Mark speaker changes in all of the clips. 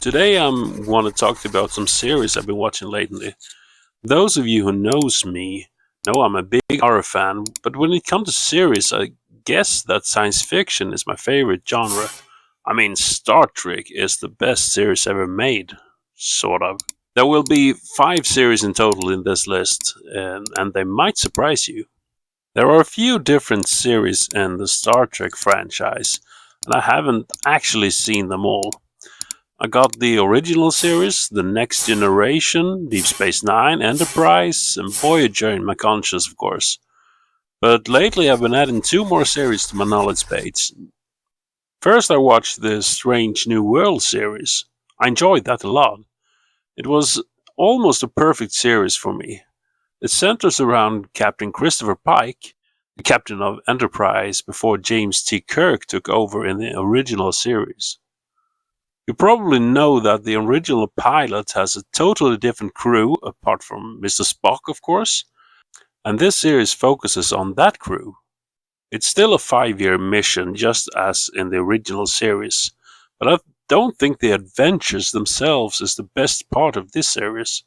Speaker 1: Today I want to talk about some series I've been watching lately. Those of you who knows me know I'm a big horror fan, but when it comes to series, I guess that science fiction is my favorite genre. I mean, Star Trek is the best series ever made, sort of. There will be 5 series in total in this list, and they might surprise you. There are a few different series in the Star Trek franchise, and I haven't actually seen them all. I got the original series, the Next Generation, Deep Space Nine, Enterprise, and Voyager in my conscience, of course. But lately I've been adding 2 more series to my knowledge base. First I watched the Strange New World series. I enjoyed that a lot. It was almost a perfect series for me. It centers around Captain Christopher Pike, the captain of Enterprise before James T. Kirk took over in the original series. You probably know that the original pilot has a totally different crew, apart from Mr. Spock, of course, and this series focuses on that crew. It's still a 5-year mission, just as in the original series, but I don't think the adventures themselves is the best part of this series.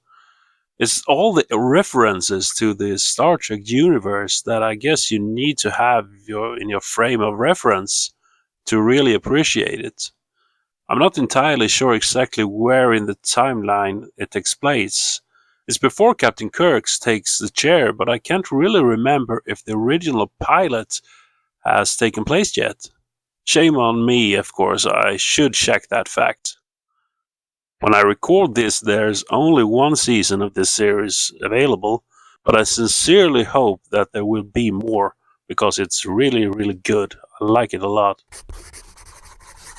Speaker 1: It's all the references to the Star Trek universe that I guess you need to have in your frame of reference to really appreciate it. I'm not entirely sure exactly where in the timeline it takes place. It's before Captain Kirk takes the chair, but I can't really remember if the original pilot has taken place yet. Shame on me, of course, I should check that fact. When I record this, there's only 1 season of this series available, but I sincerely hope that there will be more, because it's really, really good. I like it a lot.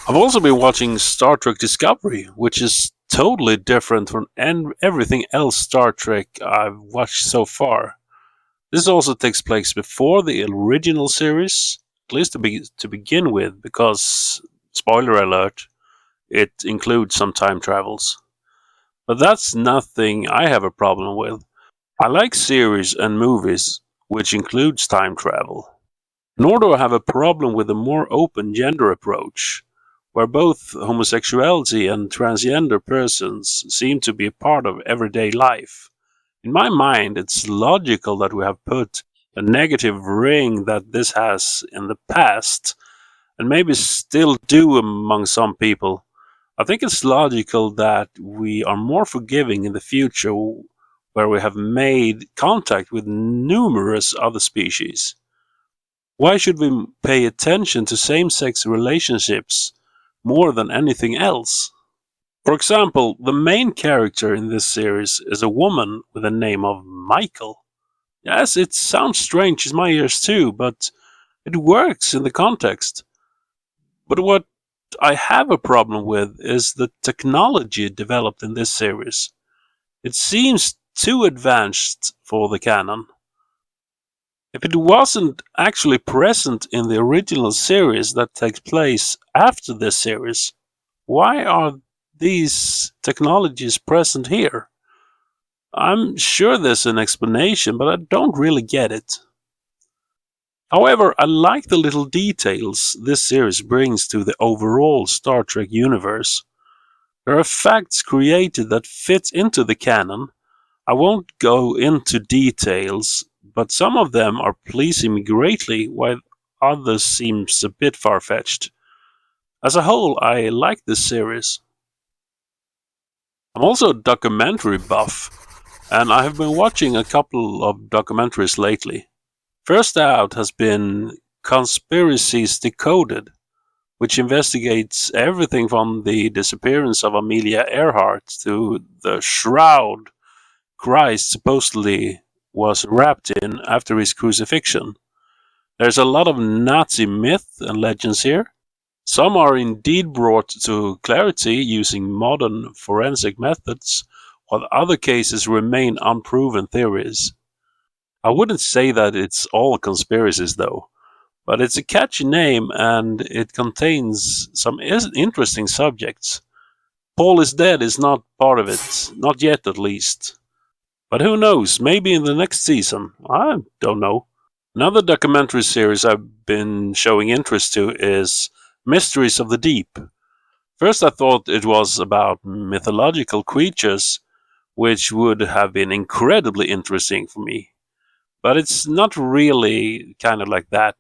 Speaker 1: I've also been watching Star Trek Discovery, which is totally different from everything else Star Trek I've watched so far. This also takes place before the original series, at least to begin with, because, spoiler alert, it includes some time travels. But that's nothing I have a problem with. I like series and movies which includes time travel. Nor do I have a problem with a more open gender approach, where both homosexuality and transgender persons seem to be a part of everyday life. In my mind, it's logical that we have put a negative ring that this has in the past, and maybe still do among some people. I think it's logical that we are more forgiving in the future where we have made contact with numerous other species. Why should we pay attention to same-sex relationships more than anything else? For example, the main character in this series is a woman with the name of Michael. Yes, it sounds strange in my ears too, but it works in the context. But what I have a problem with is the technology developed in this series. It seems too advanced for the canon. If it wasn't actually present in the original series that takes place after this series, why are these technologies present here? I'm sure there's an explanation, but I don't really get it. However, I like the little details this series brings to the overall Star Trek universe. There are facts created that fit into the canon. I won't go into details, but some of them are pleasing me greatly, while others seems a bit far-fetched. As a whole, I like this series. I'm also a documentary buff, and I have been watching a couple of documentaries lately. First out has been Conspiracies Decoded, which investigates everything from the disappearance of Amelia Earhart to the shroud Christ supposedly was wrapped in after his crucifixion. There's a lot of Nazi myth and legends here. Some are indeed brought to clarity using modern forensic methods, while other cases remain unproven theories. I wouldn't say that it's all conspiracies though, but it's a catchy name and it contains some interesting subjects. Paul is Dead is not part of it, not yet at least. But who knows, maybe in the next season, I don't know. Another documentary series I've been showing interest to is Mysteries of the Deep. First, I thought it was about mythological creatures, which would have been incredibly interesting for me. But it's not really kind of like that.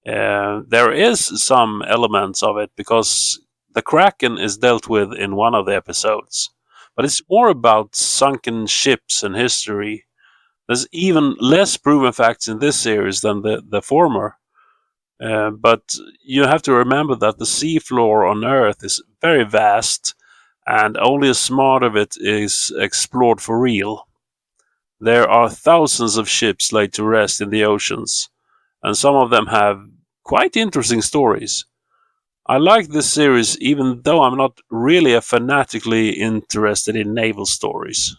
Speaker 1: There is some elements of it because the Kraken is dealt with in one of the episodes, but it's more about sunken ships and history. There's even less proven facts in this series than the former. But you have to remember that the seafloor on Earth is very vast, and only a smart of it is explored for real. There are thousands of ships laid to rest in the oceans, and some of them have quite interesting stories. I like this series even though I'm not really a fanatically interested in naval stories.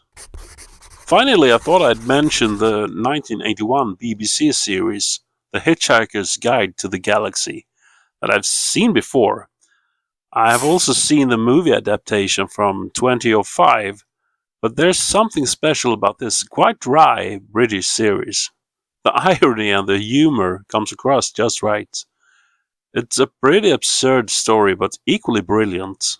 Speaker 1: Finally, I thought I'd mention the 1981 BBC series, The Hitchhiker's Guide to the Galaxy, that I've seen before. I have also seen the movie adaptation from 2005, but there's something special about this quite dry British series. The irony and the humor comes across just right. It's a pretty absurd story, but equally brilliant.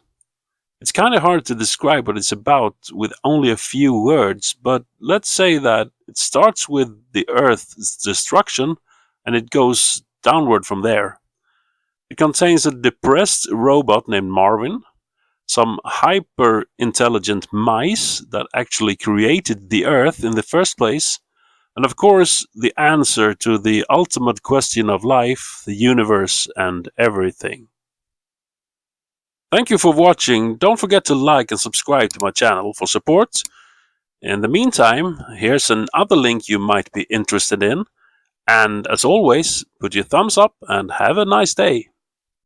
Speaker 1: It's kind of hard to describe what it's about with only a few words, but let's say that it starts with the Earth's destruction and it goes downward from there. It contains a depressed robot named Marvin, some hyper intelligent mice that actually created the Earth in the first place, and of course, the answer to the ultimate question of life, the universe, and everything. Thank you for watching. Don't forget to like and subscribe to my channel for support. In the meantime, here's another link you might be interested in. And as always, put your thumbs up and have a nice day.